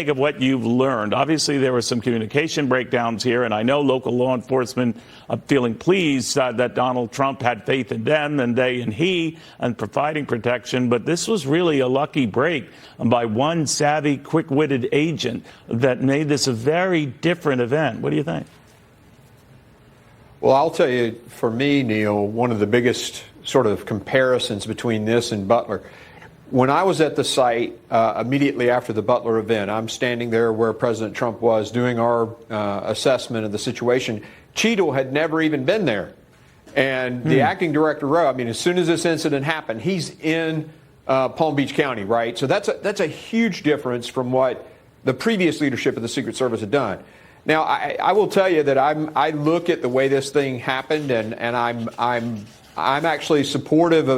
of what you've learned? Obviously, there were some communication breakdowns here, and I know local law enforcement are feeling pleased that Donald Trump had faith in them and they in he and providing protection. But this was really a lucky break by one savvy, quick-witted agent that made this a very different event. What do you think? Well, I'll tell you, for me, Neil, one of the biggest sort of comparisons between this and Butler. When I was at the site immediately after the Butler event, I'm standing there where President Trump was doing our assessment of the situation. Cheadle had never even been there. And the acting director, Rowe, I mean, as soon as this incident happened, he's in Palm Beach County, right? So that's a huge difference from what the previous leadership of the Secret Service had done. Now, I will tell you that I look at the way this thing happened, and I'm actually supportive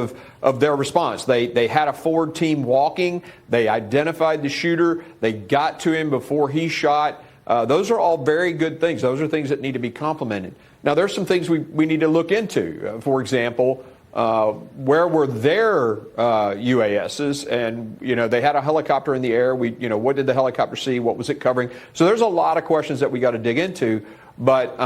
of their response. They had a forward team walking. They identified the shooter. They got to him before he shot. Those are all very good things. Those are things that need to be complimented. Now, there's some things we need to look into. For example, where were their UASs? And, they had a helicopter in the air. What did the helicopter see? What was it covering? So there's a lot of questions that we got to dig into. But,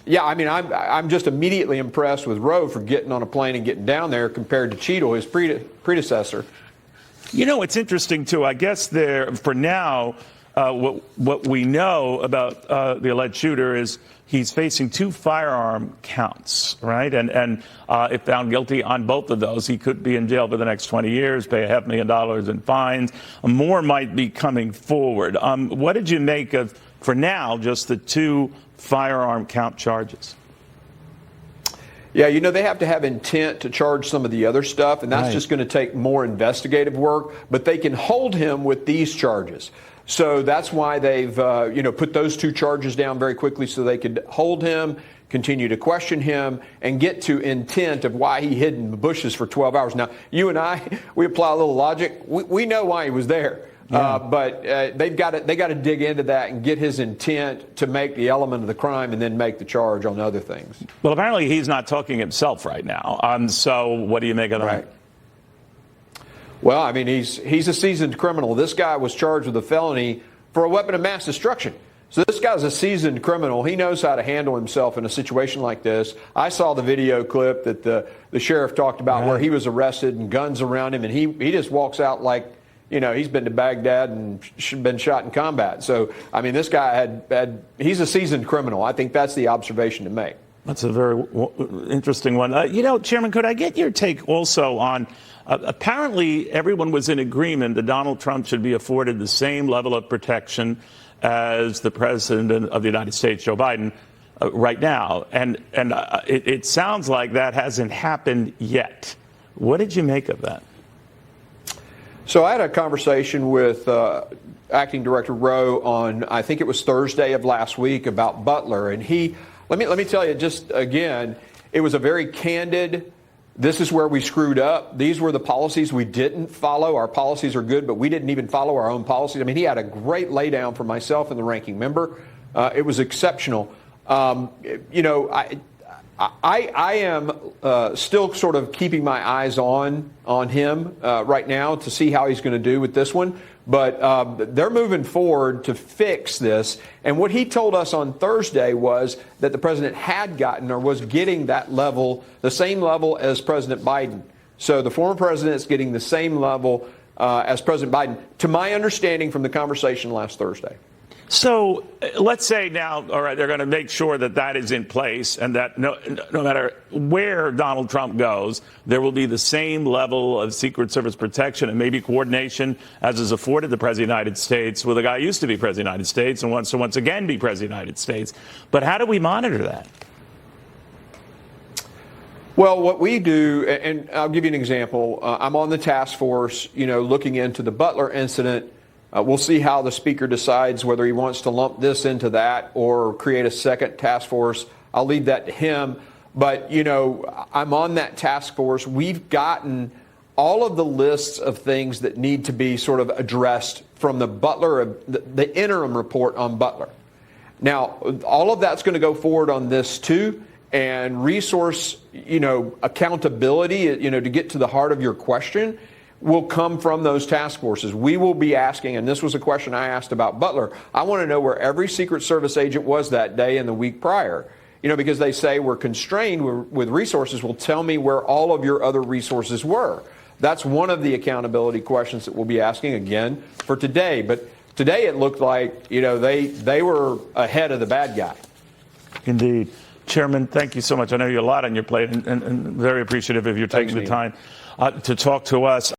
yeah, I mean, I'm just immediately impressed with Rowe for getting on a plane and getting down there compared to Cheadle, his predecessor. It's interesting, too. I guess for now, what we know about the alleged shooter is he's facing 2 firearm counts, right? And if found guilty on both of those, he could be in jail for the next 20 years, pay $500,000 in fines. More might be coming forward. What did you make of, for now, just the 2 firearm count charges? Yeah, they have to have intent to charge some of the other stuff, and that's just going to take more investigative work. But they can hold him with these charges. So that's why they've, put those 2 charges down very quickly so they could hold him, continue to question him, and get to intent of why he hid in the bushes for 12 hours. Now, you and I, we apply a little logic. We know why he was there. Yeah. But they got to dig into that and get his intent to make the element of the crime and then make the charge on other things. Well, apparently he's not talking himself right now. So what do you make of that? Right. Well, I mean, he's a seasoned criminal. This guy was charged with a felony for a weapon of mass destruction. So this guy's a seasoned criminal. He knows how to handle himself in a situation like this. I saw the video clip that the sheriff talked about where he was arrested and guns around him, and he just walks out like, he's been to Baghdad and been shot in combat. So, I mean, this guy he's a seasoned criminal. I think that's the observation to make. That's a very interesting one. Chairman, could I get your take also on, apparently everyone was in agreement that Donald Trump should be afforded the same level of protection as the President of the United States, Joe Biden, right now. And it sounds like that hasn't happened yet. What did you make of that? So I had a conversation with Acting Director Rowe on, I think it was Thursday of last week, about Butler. And let me tell you, just again, it was a very candid, this is where we screwed up. These were the policies we didn't follow. Our policies are good, but we didn't even follow our own policies. I mean, he had a great laydown for myself and the ranking member. It was exceptional. I am still sort of keeping my eyes on him right now to see how he's going to do with this one. But they're moving forward to fix this. And what he told us on Thursday was that the president had gotten or was getting that level, the same level as President Biden. So the former president is getting the same level as President Biden, to my understanding from the conversation last Thursday. So let's say now, all right, they're going to make sure that is in place and that no matter where Donald Trump goes, there will be the same level of Secret Service protection and maybe coordination as is afforded the President of the United States with a guy who used to be President of the United States and wants to once again be President of the United States. But how do we monitor that? Well, what we do, and I'll give you an example. I'm on the task force, looking into the Butler incident. We'll see how the speaker decides whether he wants to lump this into that or create a second task force. I'll leave that to him. But, I'm on that task force. We've gotten all of the lists of things that need to be sort of addressed from the Butler, the interim report on Butler. Now, all of that's going to go forward on this too. And resource, accountability, to get to the heart of your question. will come from those task forces. We will be asking, and this was a question I asked about Butler, I want to know where every Secret Service agent was that day and the week prior. You know, because they say we're constrained with resources. Well, tell me where all of your other resources were. That's one of the accountability questions that we'll be asking again for today. But today it looked like, you know, they were ahead of the bad guy. Indeed. Chairman, thank you so much. I know you have a lot on your plate and very appreciative of your taking the time to talk to us.